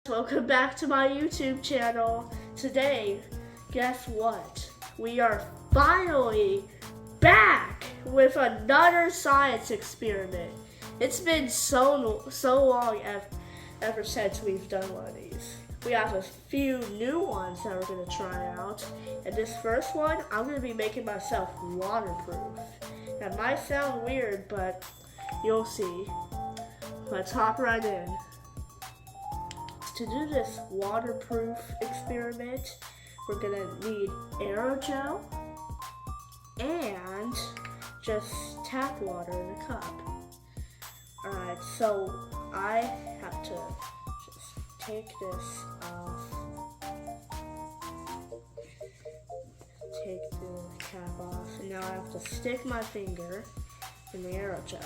Welcome back to my YouTube channel. Today, guess what? We are finally back with another science experiment. It's been so long ever since we've done one of these. We have a few new ones that we're going to try out. And this first one, I'm going to be making myself waterproof. That might sound weird, but you'll see. Let's hop right in. To do this waterproof experiment, we're gonna need aerogel and just tap water in a cup. Alright, so I have to just take this off. Take the cap off, and now I have to stick my finger in the aerogel.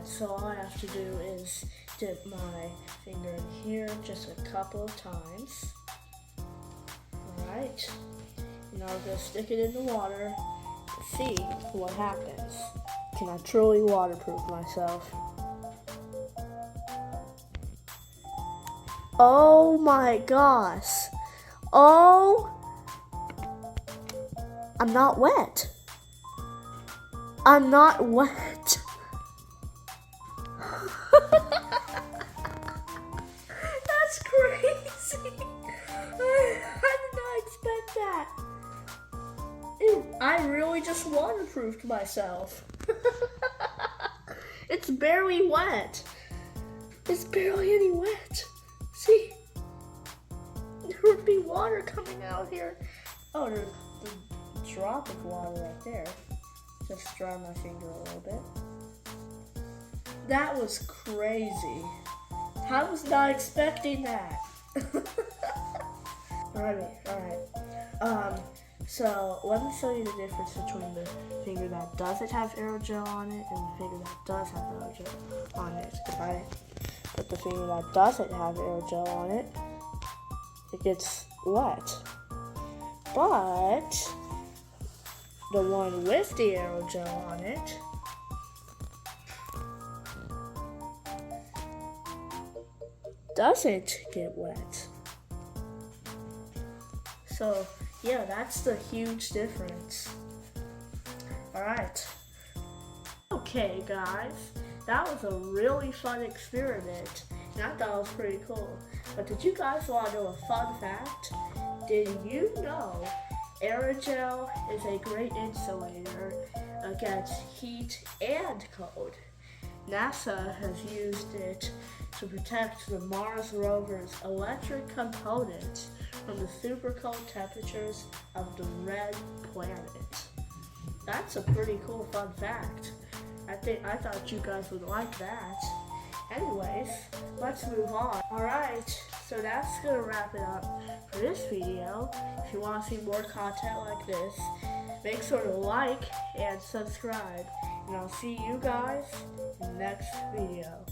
So all I have to do is dip my finger in here just a couple of times. Alright, now I'm going to stick it in the water to see what happens. Can I truly waterproof myself? Oh my gosh. I'm not wet. I'm not wet. That's crazy. I did not expect that. Ew, I really just waterproofed myself. It's barely wet. It's barely any wet. See? There would be water coming out here. Oh, there's a drop of water right there. Just dry my finger a little bit. That was crazy. I was not expecting that. Alright. So let me show you the difference between the finger that doesn't have aerogel on it and the finger that does have aerogel on it. If I put the finger that doesn't have aerogel on it, it gets wet. But the one with the aerogel on it doesn't get wet. So yeah, that's the huge difference. Alright. Okay guys, that was a really fun experiment and I thought it was pretty cool. But did you guys want to know a fun fact? Did you know aerogel is a great insulator against heat and cold? NASA has used it to protect the Mars rover's electric components from the super cold temperatures of the red planet. That's a pretty cool fun fact. I thought you guys would like that. Anyways, let's move on. Alright, so that's gonna wrap it up for this video. If you want to see more content like this, make sure to like and subscribe. And I'll see you guys in the next video.